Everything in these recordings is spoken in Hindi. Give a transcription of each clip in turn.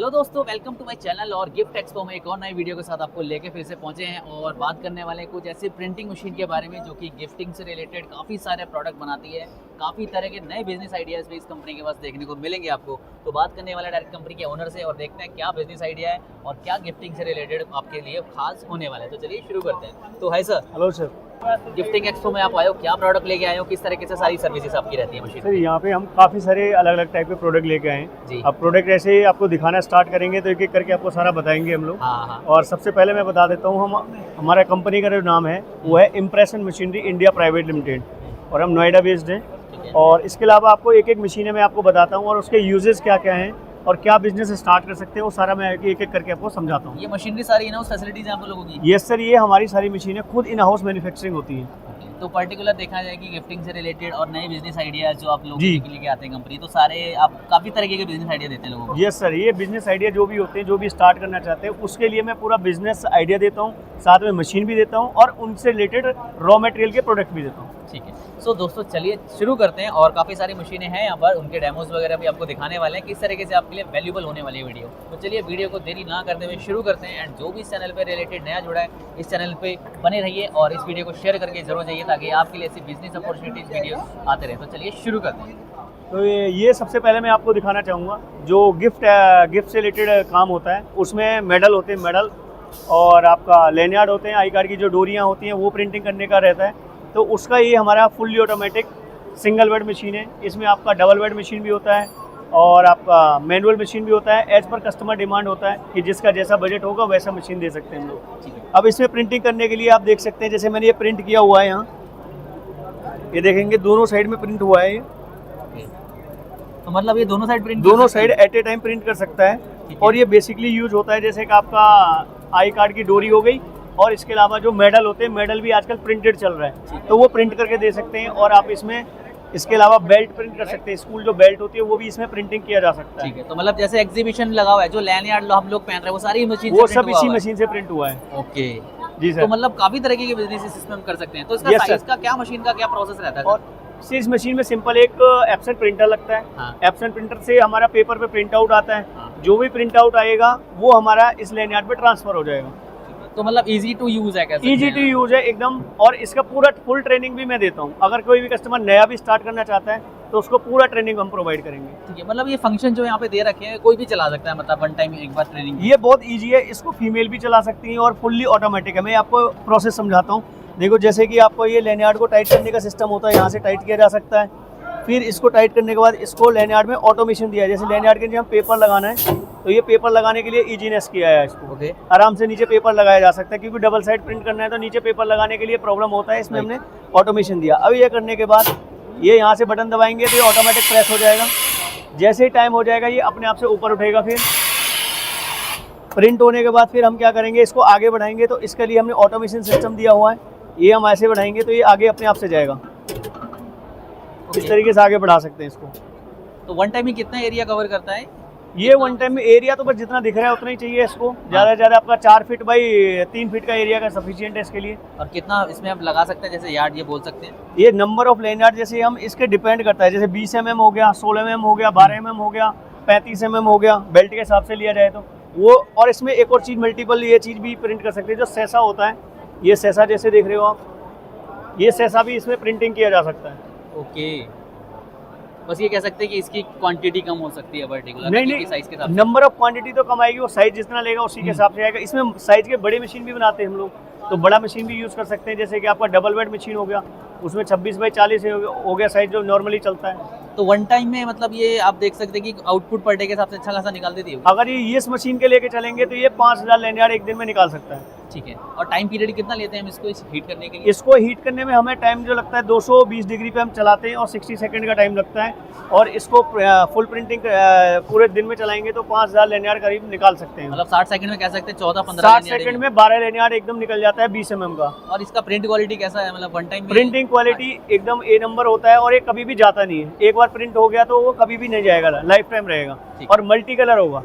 हेलो दोस्तों, वेलकम टू माय चैनल। और गिफ्ट एक्सपो में एक और नई वीडियो के साथ आपको लेके फिर से पहुंचे हैं और बात करने वाले हैं कुछ ऐसी प्रिंटिंग मशीन के बारे में जो कि गिफ्टिंग से रिलेटेड काफ़ी सारे प्रोडक्ट बनाती है। काफ़ी तरह के नए बिजनेस आइडियाज़ भी इस कंपनी के पास देखने को मिलेंगे आपको। तो बात करने वाला डायरेक्ट कंपनी के ओनर से और देखते हैं क्या बिजनेस आइडिया है और क्या गिफ्टिंग से रिलेटेड आपके लिए खास होने वाला है। तो चलिए शुरू करते हैं। तो hi sir. Hello sir. Gifting expo में आप आए हो, क्या प्रोडक्ट लेके आए हो, किस तरीके से सारी सर्विसेज आपकी रहती है मशीन? सर यहाँ पे हम काफ़ी सारे अलग अलग टाइप के प्रोडक्ट लेके आए हैं जी। अब प्रोडक्ट ऐसे ही आपको दिखाना स्टार्ट करेंगे तो एक एक करके आपको सारा बताएंगे हम लोग। हाँ। और सबसे पहले मैं बता देता हूँ, हमारा कंपनी का जो नाम है वो है impression machinery India private limited और हम नोएडा बेस्ड हैं। और इसके अलावा आपको एक एक मशीनें मैं आपको बताता हूँ और उसके यूजेस क्या क्या हैं और क्या बिजनेस स्टार्ट कर सकते हैं वो सारा मैं एक एक करके आपको समझाता हूँ। ये मशीनरी सारी इन हाउस फैसिलिटीज हैं आप लोगों की? यस सर, ये हमारी सारी मशीनें खुद इन हाउस मैन्युफैक्चरिंग होती हैं। तो पर्टिकुलर देखा जाए कि गिफ्टिंग से रिलेटेड और नए बिजनेस आइडियाज जो आप लोग जी। लेके आते हैं कंपनी, तो सारे आप काफी तरीके के बिजनेस आइडिया देते हैं लोगों को? यस सर, ये बिजनेस आइडिया जो भी होते हैं, जो भी स्टार्ट करना चाहते हैं उसके लिए मैं पूरा बिजनेस आइडिया देता हूँ, साथ में मशीन भी देता हूँ और उनसे रिलेटेड रॉ मटेरियल के प्रोडक्ट भी देता हूँ। ठीक है। सो दोस्तों चलिए शुरू करते हैं और काफ़ी सारी मशीनें हैं यहाँ पर, उनके डेमोज वगैरह भी आपको दिखाने वाले हैं किस तरीके से आपके लिए वैल्यूबल होने वाली है वीडियो। तो चलिए वीडियो को देरी ना करते हुए शुरू करते हैं। एंड जो भी इस चैनल पे रिलेटेड नया जुड़ा है इस चैनल पे बने रहिए और इस वीडियो को शेयर करके जरूर जाइए ताकि आपके लिए ऐसी बिजनेस अपॉर्चुनिटीज वीडियो आते रहे। तो चलिए शुरू करते हैं। तो ये सबसे पहले मैं आपको दिखाना चाहूँगा जो गिफ्ट से रिलेटेड काम होता है उसमें मेडल होते हैं, मेडल और आपका लेनियार्ड होते हैं, आई कार्ड की जो डोरियाँ होती हैं वो प्रिंटिंग करने का रहता है। तो उसका ये हमारा fully automatic single bed machine है। इसमें आपका डबल बेड मशीन भी होता है और आपका मैनुअल मशीन भी होता है। एज पर कस्टमर डिमांड होता है कि जिसका जैसा बजट होगा वैसा मशीन दे सकते हैं हम लोग। अब इसमें प्रिंटिंग करने के लिए आप देख सकते हैं, जैसे मैंने ये प्रिंट किया हुआ है यहाँ, ये देखेंगे दोनों साइड में प्रिंट हुआ है ये। तो मतलब ये दोनों साइड प्रिंट, दोनों side at a time print कर सकता है। और ये बेसिकली यूज होता है जैसे कि आपका आई कार्ड की डोरी हो गई और इसके अलावा जो मेडल होते हैं, मेडल भी आजकल प्रिंटेड चल रहा है तो वो प्रिंट करके दे सकते हैं। और आप इसमें इसके अलावा बेल्ट प्रिंट कर सकते हैं, स्कूल जो बेल्ट होती है वो भी इसमें प्रिंटिंग किया जा सकता है। ठीक है। तो मतलब जैसे एग्जीबिशन लगा हुआ है, जो लैनियार्ड हम लोग पहन रहे हैं वो सारी मशीन वो सब इसी मशीन से प्रिंट हुआ है। ओके जी सर। तो मतलब काफी तरीके के बिजनेस सिस्टम कर सकते हैं। तो इसका साइज का क्या, मशीन का क्या प्रोसेस रहता है? और इस मशीन में सिंपल एक एब्सेंट प्रिंटर लगता है। हाँ। एब्सेंट प्रिंटर से हमारा पेपर पे प्रिंट आउट आता है। हाँ। जो भी प्रिंट आउट आएगा वो हमारा इस लैनियार्ड पे ट्रांसफर हो जाएगा। तो मतलब इजी टू यूज है? कैसे इजी टू यूज है एकदम। और इसका पूरा फुल ट्रेनिंग भी मैं देता हूँ। अगर कोई भी कस्टमर नया भी स्टार्ट करना चाहता है तो उसको पूरा ट्रेनिंग हम प्रोवाइड करेंगे। ठीक है। मतलब ये फंक्शन जो यहाँ पे दे रखे हैं कोई भी चला सकता है, मतलब वन टाइम एक बार ट्रेनिंग? ये बहुत इजी है, इसको फीमेल भी चला सकती है और फुल्ली ऑटोमेटिक है। मैं आपको प्रोसेस समझाता हूँ। देखो जैसे कि आपको ये लैनियार्ड को टाइट करने का सिस्टम होता है, यहाँ से टाइट किया जा सकता है। फिर इसको टाइट करने के बाद इसको लैनियार्ड में ऑटोमेशन दिया है। जैसे लैनियार्ड के नीचे हम पेपर लगाना है तो ये पेपर लगाने के लिए इजीनेस किया है इसको। ओके। आराम से नीचे पेपर लगाया जा सकता है क्योंकि डबल साइड प्रिंट करना है तो नीचे पेपर लगाने के लिए प्रॉब्लम होता है, इसमें हमने ऑटोमेशन दिया। अब ये करने के बाद ये यहाँ से बटन दबाएंगे तो ये ऑटोमेटिक प्रेस हो जाएगा। जैसे ही टाइम हो जाएगा ये अपने आप से ऊपर उठेगा। फिर प्रिंट होने के बाद फिर हम क्या करेंगे, इसको आगे बढ़ाएंगे। तो इसके लिए हमने ऑटोमेशन सिस्टम दिया हुआ है, ये हम ऐसे बढ़ाएंगे तो ये आगे अपने आप से जाएगा। इस तरीके से आगे बढ़ा सकते हैं इसको। तो वन टाइम में कितना एरिया कवर करता है ये? वन टाइम में एरिया तो बस जितना दिख रहा है उतना ही चाहिए इसको। ज़्यादा से ज़्यादा आपका 4 फीट बाई 3 फीट का एरिया का सफिशिएंट है इसके लिए। और कितना इसमें आप लगा सकते हैं, जैसे यार्ड ये बोल सकते हैं? ये नंबर ऑफ लैनियार्ड जैसे हम इसके डिपेंड करता है, जैसे 20 mm हो गया, 16 mm हो गया, 12 mm हो गया, 35 mm हो गया, बेल्ट के हिसाब से लिया जाए तो वो। और इसमें एक और चीज़ मल्टीपल ये चीज़ भी प्रिंट कर सकते हैं, जो सैसा होता है, ये सैसा जैसे देख रहे हो आप, ये सैसा भी इसमें प्रिंटिंग किया जा सकता है। ओके। बस ये कह सकते हैं कि इसकी क्वांटिटी कम हो सकती है पर्टिकुलर नहीं, साइज के साथ? नंबर ऑफ क्वांटिटी तो कम आएगी, वो साइज जितना लेगा उसी के हिसाब से आएगा। इसमें साइज के बड़े मशीन भी बनाते हैं हम लोग, तो बड़ा मशीन भी यूज़ कर सकते हैं। जैसे कि आपका डबल बेड मशीन हो गया, उसमें 26 बाई 40 हो गया साइज, जो नॉर्मली चलता है। तो वन टाइम में मतलब ये आप देख सकते हैं कि आउटपुट पर डे के हिसाब से अच्छा खासा निकाल देती है? अगर ये इस मशीन के लेके चलेंगे तो ये 5000 लैनियार्ड एक दिन में निकाल सकता है। ठीक है। और टाइम पीरियड कितना लेते हैं हम इसको हीट करने के लिए? इसको हीट करने में हमें टाइम जो लगता है 220 डिग्री पे हम चलाते हैं और 60 सेकंड का टाइम लगता है। और इसको फुल प्रिंटिंग पूरे दिन में चलाएंगे तो 5000 लैनियार्ड करीब निकाल सकते हैं। मतलब 60 सेकंड में कह सकते हैं 14-15 60 सेकंड में 12 लैनियार्ड एकदम निकल जाता है 20 mm का। और इसका प्रिंट क्वालिटी कैसा है, मतलब वन टाइम प्रिंटिंग क्वालिटी एकदम ए नंबर होता है और ये कभी भी जाता नहीं है। एक बार प्रिंट हो गया तो वो कभी भी नहीं जाएगा, लाइफ टाइम रहेगा और मल्टी कलर होगा।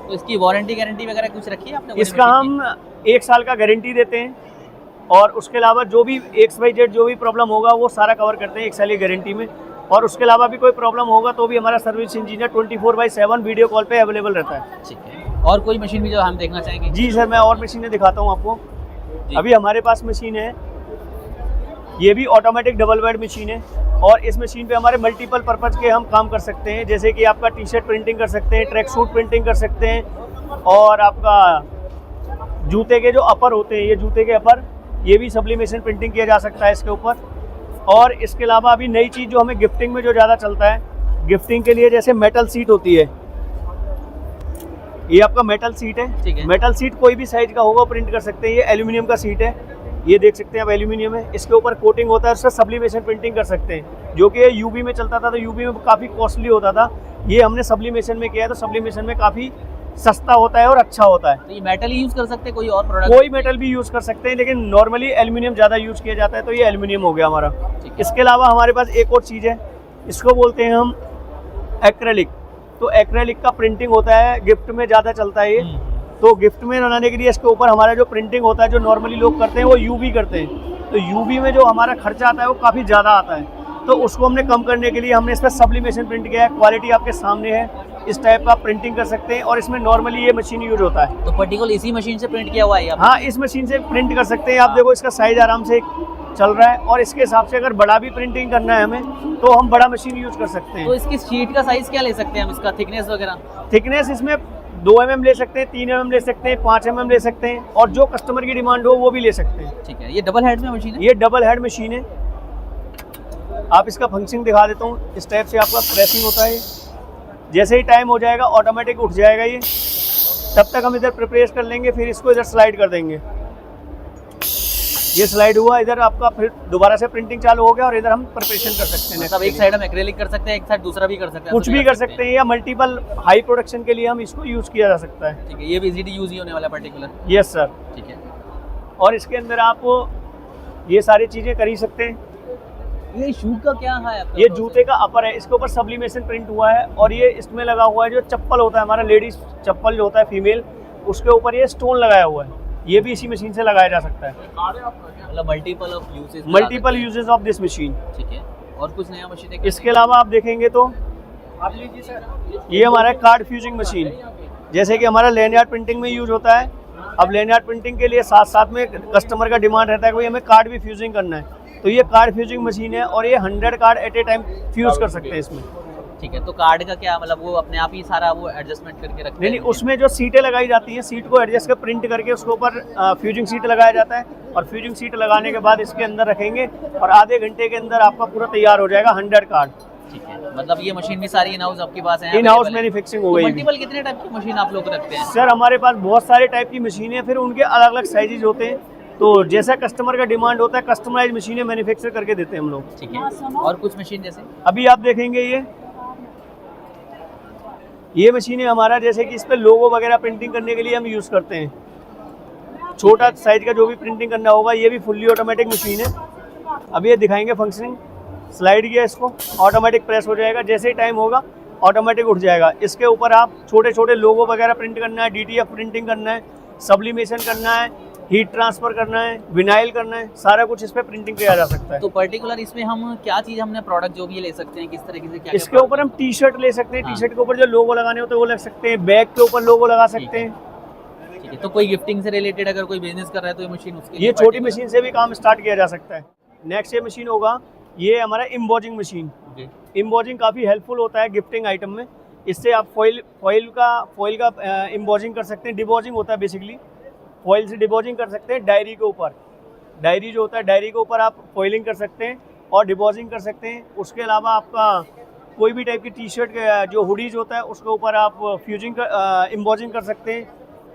तो इसकी वारंटी गारंटी वगैरह कुछ रखी है आपने? इसका हम 1 साल का गारंटी देते हैं और उसके अलावा जो भी XYZ जो भी प्रॉब्लम होगा वो सारा कवर करते हैं 1 साल की गारंटी में। और उसके अलावा भी कोई प्रॉब्लम होगा तो भी हमारा सर्विस इंजीनियर 24/7 वीडियो कॉल पे अवेलेबल रहता है। ठीक है, और कोई मशीन भी जो हम देखना चाहेंगे? जी सर, मैं और मशीनें दिखाता हूँ आपको। जी। अभी हमारे पास मशीन है, ये भी ऑटोमेटिक डबल बेड मशीन है और इस मशीन पे हमारे मल्टीपल पर्पज़ के हम काम कर सकते हैं, जैसे कि आपका टी शर्ट प्रिंटिंग कर सकते हैं, ट्रैक सूट प्रिंटिंग कर सकते हैं और आपका जूते के जो अपर होते हैं, ये जूते के अपर, ये भी सब्लिमेशन प्रिंटिंग किया जा सकता है इसके ऊपर। और इसके अलावा अभी नई चीज़ जो हमें गिफ्टिंग में जो ज़्यादा चलता है, गिफ्टिंग के लिए जैसे मेटल सीट होती है, ये आपका मेटल सीट है। मेटल सीट कोई भी साइज का होगा प्रिंट कर सकते हैं। ये एल्यूमिनियम का सीट है, ये देख सकते हैं आप, एल्यूमिनियम है, इसके ऊपर कोटिंग होता है, उससे सब्लिमेशन प्रिंटिंग कर सकते हैं, जो कि यूवी में चलता था तो यूवी में काफ़ी कॉस्टली होता था। ये हमने सब्लिमेशन में किया है तो सब्लिमेशन में काफ़ी सस्ता होता है और अच्छा होता है। तो ये मेटल ही यूज़ कर सकते हैं, कोई और प्रोडक्ट? कोई मेटल भी यूज़ कर सकते हैं, लेकिन नॉर्मली एल्यूमिनियम ज़्यादा यूज़ किया जाता है, तो ये एल्यूमिनियम हो गया हमारा। इसके अलावा हमारे पास एक और चीज़ है, इसको बोलते हैं हम एक्रेलिक। तो एक्रेलिक का प्रिंटिंग होता है, गिफ्ट में ज़्यादा चलता है ये। तो गिफ्ट में बनाने के लिए इसके ऊपर हमारा जो प्रिंटिंग होता है, जो नॉर्मली लोग करते हैं वो यूवी करते हैं, तो यूवी में जो हमारा खर्चा आता है वो काफ़ी ज़्यादा आता है, तो उसको हमने कम करने के लिए हमने इस पर सब्लिमेशन प्रिंट किया है। क्वालिटी आपके सामने है, इस टाइप का प्रिंटिंग कर सकते हैं और इसमें नॉर्मली ये मशीन यूज होता है। तो पर्टिकुलर इसी मशीन से प्रिंट किया हुआ है? हाँ, इस मशीन से प्रिंट कर सकते हैं। आप देखो इसका साइज आराम से चल रहा है और इसके हिसाब से अगर बड़ा भी प्रिंटिंग करना है हमें तो हम बड़ा मशीन यूज कर सकते हैं। तो इसकी शीट का साइज क्या ले सकते हैं हम, इसका थिकनेस वगैरह? थिकनेस इसमें 2 mm ले सकते हैं, 3 mm ले सकते हैं, 5 mm ले सकते हैं और जो कस्टमर की डिमांड हो वो भी ले सकते हैं। ठीक है, ये डबल हेड में मशीन है? ये डबल हेड मशीन है। आप इसका फंक्शनिंग दिखा देता हूँ। इस टाइप से आपका प्रेसिंग होता है, जैसे ही टाइम हो जाएगा ऑटोमेटिक उठ जाएगा ये, तब तक हम इधर प्रिपेयर कर लेंगे, फिर इसको इधर स्लाइड कर देंगे। ये स्लाइड हुआ, इधर आपका फिर दोबारा से प्रिंटिंग चालू हो गया और इधर हम प्रिपरेशन कर सकते हैं। मतलब एक साइड हम एक्रेलिक कर सकते हैं, एक साइड दूसरा भी कर सकते हैं, कुछ भी कर सकते हैं, या मल्टीपल हाई प्रोडक्शन के लिए हम इसको यूज किया जा सकता है। ठीक है, ये भी इजीली यूज ही होने वाला पर्टिकुलर? Yes sir. ठीक है, और इसके अंदर आप ये सारी चीज़ें कर ही सकते हैं। ये शू का क्या है आपका? ये जूते का अपर है, इसके ऊपर सब्लिमेशन प्रिंट हुआ है और ये इसमें लगा हुआ है जो चप्पल होता है हमारा, लेडीज चप्पल जो होता है फीमेल, उसके ऊपर ये स्टोन लगाया हुआ है, ये भी इसी मशीन से लगाया जा सकता है। मतलब multiple uses of this machine. ठीक है, और कुछ नया मशीन? इसके अलावा आप देखेंगे तो ये हमारा कार्ड फ्यूजिंग मशीन, जैसे कि हमारा लैंडयार्ड प्रिंटिंग में यूज होता है। अब लैंडयार्ड प्रिंटिंग के लिए साथ साथ में कस्टमर का डिमांड रहता है कि हमें कार्ड भी फ्यूजिंग करना है, तो ये कार्ड फ्यूजिंग मशीन है और ये 100 card at a time fuse कर सकते हैं इसमें। ठीक है, तो कार्ड का क्या मतलब, वो अपने आप ही सारा वो एडजस्टमेंट करके रखते हैं? नहीं, उसमें जो सीटें लगाई जाती हैं, सीट को एडजस्ट कर प्रिंट करके उसके ऊपर फ्यूजिंग सीट लगाया जाता है और फ्यूजिंग सीट लगाने के बाद इसके अंदर रखेंगे और आधे घंटे के अंदर आपका पूरा तैयार हो जाएगा 100 कार्ड। ठीक है, मतलब ये मशीन भी सारी इन हाउस आपके पास है? इन हाउस मैन्युफैक्चरिंग हो गई। मल्टीपल कितने टाइप की मशीन आप लोग रखते हैं? सर हमारे पास बहुत सारे टाइप की मशीनें हैं, फिर उनके अलग अलग साइजेज होते हैं, तो जैसा कस्टमर का डिमांड होता है कस्टमाइज मशीनें मैन्युफैक्चर करके देते हैं हम लोग। ठीक है, और कुछ मशीन जैसे अभी आप देखेंगे ये मशीन है हमारा, जैसे कि इस पे लोगो वगैरह प्रिंटिंग करने के लिए हम यूज़ करते हैं। छोटा साइज का जो भी प्रिंटिंग करना होगा, ये भी फुल्ली ऑटोमेटिक मशीन है। अभी ये दिखाएंगे फंक्शनिंग। स्लाइड किया इसको, ऑटोमेटिक प्रेस हो जाएगा, जैसे ही टाइम होगा ऑटोमेटिक उठ जाएगा। इसके ऊपर आप छोटे छोटे लोगो वगैरह प्रिंट करना है, DTF प्रिंटिंग करना है, सब्लिमेशन करना है, हीट ट्रांसफर करना है, विनाइल करना है, सारा कुछ इस पे प्रिंटिंग किया जा सकता है। तो पर्टिकुलर इसमें हम क्या चीज़ हमने प्रोडक्ट जो भी ले सकते हैं, किस तरीके से? क्या इसके ऊपर हम टी शर्ट ले सकते हैं, टी शर्ट के ऊपर जो लोगो लगाने होते हैं वो लग सकते हैं, बैग के ऊपर लोगो लगा सकते हैं। ठीक है, तो कोई गिफ्टिंग से रिलेटेड अगर कोई बिजनेस कर रहा है तो ये मशीन उसके ये छोटी मशीन से भी काम स्टार्ट किया जा सकता है। नेक्स्ट ये मशीन होगा, ये हमारा इम्बोजिंग मशीन। इम्बोजिंग काफ़ी हेल्पफुल होता है गिफ्टिंग आइटम में। इससे आप फॉइल का इम्बोजिंग कर सकते हैं, डिबोजिंग होता है बेसिकली, फॉइल से डिबोजिंग कर सकते हैं। डायरी के ऊपर, डायरी जो होता है, डायरी के ऊपर आप फॉइलिंग कर सकते हैं और डिबोजिंग कर सकते हैं। उसके अलावा आपका कोई भी टाइप की टी शर्ट जो हुडीज होता है उसके ऊपर आप फ्यूजिंग इम्बोजिंग कर सकते हैं।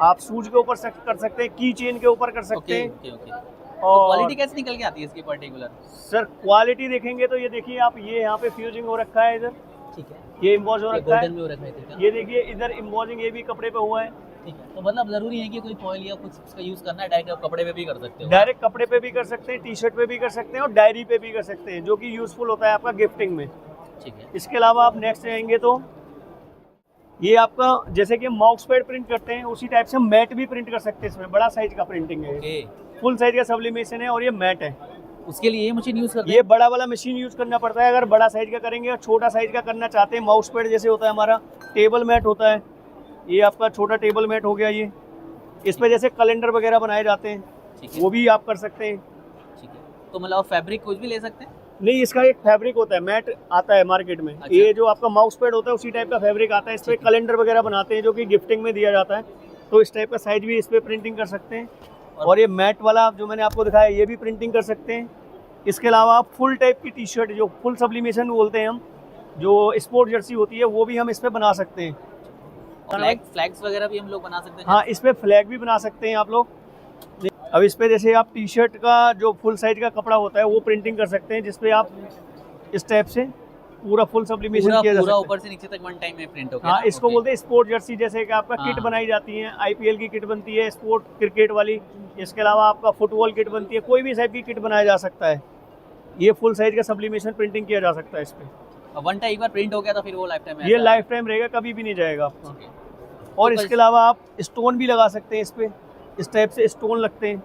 आप शूज के ऊपर कर सकते हैं, की चेन के ऊपर कर सकते हैं। और क्वालिटी कैसे निकल के आती है इसकी पर्टिकुलर? सर क्वालिटी देखेंगे तो ये देखिए आप, ये यहाँ पे फ्यूजिंग हो रखा है इधर। ठीक है, ये इम्बोज हो रखा है, है। ये देखिए इधर इम्बोजिंग ये भी कपड़े पे हुआ है। ठीक है, तो मतलब जरूरी है कि कोई फॉइल या कुछ उसका यूज करना है, डायरेक्ट कपड़े पे भी कर सकते हो? डायरेक्ट कपड़े पे भी कर सकते हैं, टी शर्ट पे भी कर सकते हैं और डायरी पे भी कर सकते हैं, जो कि यूजफुल होता है आपका गिफ्टिंग में। ठीक है, इसके अलावा आप नेक्स्ट आएंगे तो ये आपका, जैसे कि माउस पैड प्रिंट करते हैं उसी टाइप से मैट भी प्रिंट कर सकते हैं। इसमें बड़ा साइज का प्रिंटिंग है, फुल साइज का सब्लिमेशन है और ये मैट है। उसके लिए ये मशीन यूज करते हैं? ये बड़ा वाला मशीन यूज करना पड़ता है। अगर बड़ा साइज का करेंगे और छोटा साइज का करना चाहते हैं, माउस पैड जैसे होता है हमारा, टेबल मैट होता है, ये आपका छोटा टेबल मैट हो गया। ये इस पे जैसे कैलेंडर वगैरह बनाए जाते हैं, ठीक है, वो भी आप कर सकते हैं। ठीक है। तो मतलब फैब्रिक कुछ भी ले सकते हैं? नहीं, इसका एक फैब्रिक होता है, मैट आता है मार्केट में। अच्छा। ये जो आपका माउस पैड होता है उसी टाइप का फैब्रिक आता है। इस पे ठीक है। कैलेंडर वगैरह बनाते हैं जो कि गिफ्टिंग में दिया जाता है, तो इस टाइप का साइज भी इस पे प्रिंटिंग कर सकते हैं। और ये मैट वाला जो मैंने आपको दिखाया, ये भी प्रिंटिंग कर सकते हैं। इसके अलावा आप फुल टाइप की टी शर्ट, जो फुल सब्लिमेशन बोलते हैं हम, जो स्पोर्ट जर्सी होती है, वो भी हम इस पे बना सकते हैं। फ्लैग्स वगैरह भी हम लोग बना सकते हैं? हाँ, इस पे फ्लैग भी बना सकते हैं आप लोग। अब इस पे जैसे आप टी शर्ट का जो फुल साइज का कपड़ा होता है वो प्रिंटिंग कर सकते हैं, जिसपे आप इस टाइप से पूरा फुल सब्लिमेशन किया जा सकता है। ऊपर से नीचे तक वन टाइम में प्रिंट होगा। हाँ, इसको बोलते हैं स्पोर्ट जर्सी। जैसे कि आपका हाँ। किट बनाई जाती है, आईपीएल की किट बनती है, स्पोर्ट क्रिकेट वाली। इसके अलावा आपका फुटबॉल किट बनती है, कोई भी टाइप की किट बनाया जा सकता है। ये फुल साइज का सब्लिमेशन प्रिंटिंग किया जा सकता है इस पे। वन टाइम एक बार प्रिंट हो गया तो फिर वो लाइफ टाइम ये लाइफ टाइम रहेगा, कभी भी नहीं जाएगा आपका। ठीक है। और तो इसके अलावा आप स्टोन भी लगा सकते हैं इस पे, इस टाइप से स्टोन लगते हैं।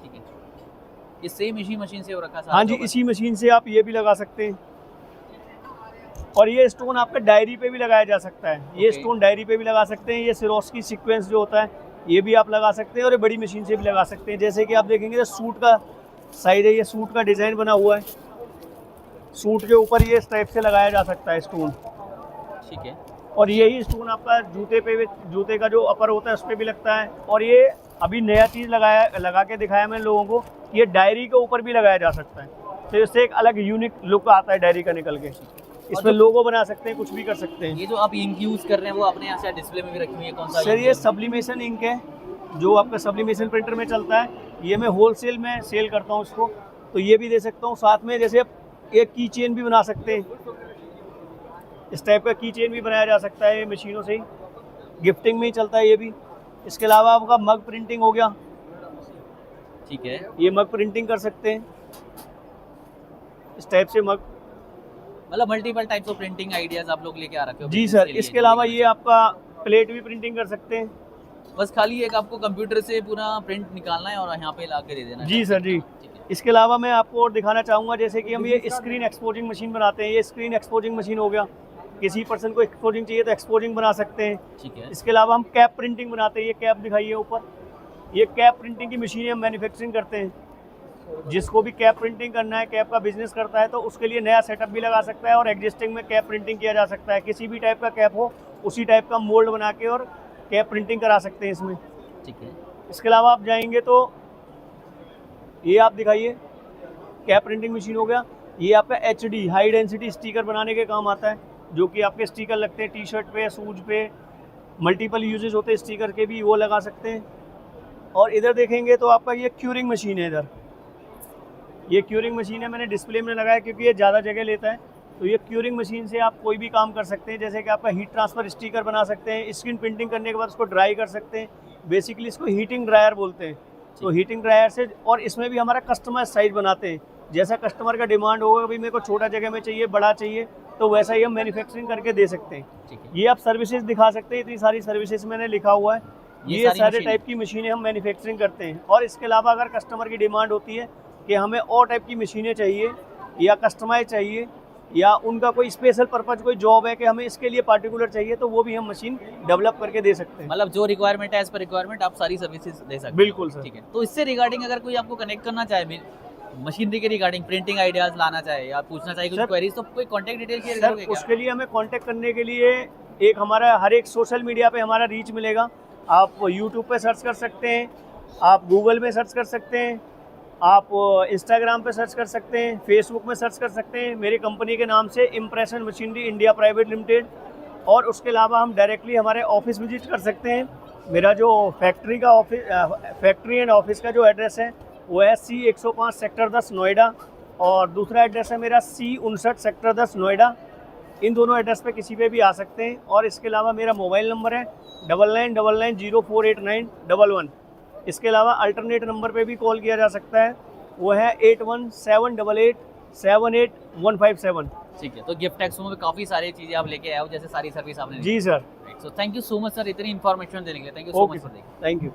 ठीक है, ये सेम इसी मशीन से हो रखा है? हाँ जी, इसी मशीन से आप ये भी लगा सकते हैं। और ये स्टोन आपका डायरी पे भी लगाया जा सकता है। ये ओके। स्टोन डायरी पे भी लगा सकते हैं। ये सिरोस्की सीक्वेंस जो होता है, ये भी आप लगा सकते हैं। और ये बड़ी मशीन से भी लगा सकते हैं। जैसे कि आप देखेंगे तो सूट का साइज है, ये सूट का डिज़ाइन बना हुआ है, सूट के ऊपर ये इस टाइप से लगाया जा सकता है स्टोन। ठीक है। और यही स्टोन आपका जूते पे, जूते का जो अपर होता है उस पर भी लगता है। और ये अभी नया चीज़ लगा के दिखाया मैंने लोगों को, ये डायरी के ऊपर भी लगाया जा सकता है। तो इससे एक अलग यूनिक लुक आता है डायरी का निकल के। इसमें लोगो बना सकते हैं, कुछ भी कर सकते हैं। ये जो आप इंक यूज कर रहे हैं वो अपने यहाँ से डिस्प्ले में भी रखी हुई है? कौन सा सर, ये सब्लिमेशन इंक है जो आपका सब्लिमेशन प्रिंटर में चलता है। ये मैं होलसेल में सेल करता हूँ इसको, तो ये भी दे सकता हूँ। साथ में जैसे एक की चेन भी बना सकते हैं, इस टाइप का की चेन भी बनाया जा सकता है मशीनों से ही, गिफ्टिंग में ही चलता है ये भी। इसके अलावा आपका मग प्रिंटिंग हो गया। ठीक है, ये मग प्रिंटिंग कर सकते हैं इस टाइप से मग। मतलब multiple types of printing ideas आप लोग लेके आ रखे हो जी सर। इसके अलावा ये आपका प्लेट भी प्रिंटिंग कर सकते हैं। बस खाली एक आपको कंप्यूटर से पूरा प्रिंट निकालना है और यहाँ पे ला के दे देना है। जी सर, जी। ठीक है। इसके अलावा मैं आपको और दिखाना चाहूँगा, जैसे कि हम ये स्क्रीन एक्सपोजिंग मशीन बनाते हैं। ये स्क्रीन एक्सपोजिंग मशीन हो गया, किसी पर्सन को एक्सपोजिंग चाहिए तो एक्सपोजिंग बना सकते हैं। ठीक है। इसके अलावा हम कैप प्रिंटिंग बनाते हैं। ये कैप दिखाइए ऊपर, ये कैप प्रिंटिंग की मशीनें हम मैन्युफैक्चरिंग करते हैं। जिसको भी कैप प्रिंटिंग करना है, कैप का बिजनेस करता है, तो उसके लिए नया सेटअप भी लगा सकता है और एग्जिस्टिंग में कैप प्रिंटिंग किया जा सकता है। किसी भी टाइप का कैप हो, उसी टाइप का मोल्ड बना के और कैप प्रिंटिंग करा सकते हैं इसमें। ठीक है। इसके अलावा आप जाएंगे तो ये आप दिखाइए, कैप प्रिंटिंग मशीन हो गया। ये आपका HD हाई डेंसिटी स्टिकर बनाने के काम आता है, जो कि आपके स्टिकर लगते हैं टी शर्ट पे, शूज पे, मल्टीपल यूजेज होते हैं स्टिकर के भी, वो लगा सकते हैं। और इधर देखेंगे तो आपका ये क्यूरिंग मशीन है। इधर ये क्यूरिंग मशीन है, मैंने डिस्प्ले में लगाया क्योंकि ये ज़्यादा जगह लेता है। तो ये क्यूरिंग मशीन से आप कोई भी काम कर सकते हैं। जैसे कि आपका हीट ट्रांसफ़र स्टिकर बना सकते हैं, स्क्रीन प्रिंटिंग करने के बाद उसको ड्राई कर सकते हैं। बेसिकली इसको हीटिंग ड्रायर बोलते हैं। तो हीटिंग ड्रायर से, और इसमें भी हमारा कस्टमाइज साइज बनाते हैं। जैसा कस्टमर का डिमांड होगा, भाई मेरे को छोटा जगह में चाहिए, बड़ा चाहिए, तो वैसा ही हम मैन्युफैक्चरिंग करके दे सकते हैं। ठीक है। ये आप सर्विसेज दिखा सकते हैं, इतनी सारी सर्विसेज मैंने लिखा हुआ है। ये सारे मशीनें? टाइप की मशीनें हम मैन्युफैक्चरिंग करते हैं। और इसके अलावा अगर कस्टमर की डिमांड होती है कि हमें और टाइप की मशीनें चाहिए या कस्टमाइज चाहिए, या उनका कोई स्पेशल पर्पज, कोई जॉब है कि हमें इसके लिए पार्टिकुलर चाहिए, तो वो भी हम मशीन डेवलप करके दे सकते हैं। मतलब जो रिक्वायरमेंट है, एज पर रिक्वायरमेंट आप सारी सर्विसेज दे सकते हैं? बिल्कुल सर। ठीक है। तो इससे रिगार्डिंग अगर कोई आपको कनेक्ट करना चाहे, मशीनरी के रिगार्डिंग प्रिंटिंग आइडियाज लाना चाहे या पूछना चाहे कुछ क्वेरीज, तो कोई कांटेक्ट डिटेल शेयर करोगे सर, क्या? उसके लिए हमें कांटेक्ट करने के लिए एक हमारा हर एक सोशल मीडिया पे हमारा रीच मिलेगा। आप यूट्यूब पे सर्च कर सकते हैं, आप गूगल में सर्च कर सकते हैं, आप इंस्टाग्राम पे सर्च कर सकते हैं, फेसबुक में सर्च कर सकते हैं मेरी कंपनी के नाम से, impression machinery India private limited. और उसके अलावा हम डायरेक्टली हमारे ऑफिस विजिट कर सकते हैं। मेरा जो फैक्ट्री एंड ऑफिस का जो एड्रेस है वो है C105 सेक्टर 10 नोएडा, और दूसरा एड्रेस है मेरा C59 सेक्टर 10 नोएडा। इन दोनों एड्रेस पे किसी पे भी आ सकते हैं। और इसके अलावा मेरा मोबाइल नंबर है 9999048911। इसके अलावा अल्टरनेट नंबर पे भी कॉल किया जा सकता है, वो है 8178878157। ठीक है। तो गिफ्ट एक्सपो में काफी सारी चीजें आप लेके आए हो, जैसे सारी सर्विस आपने जी sir. So thank you so much sir, इतनी इन्फॉर्मेशन देने के लिए। Thank you so much okay for sir, thank you.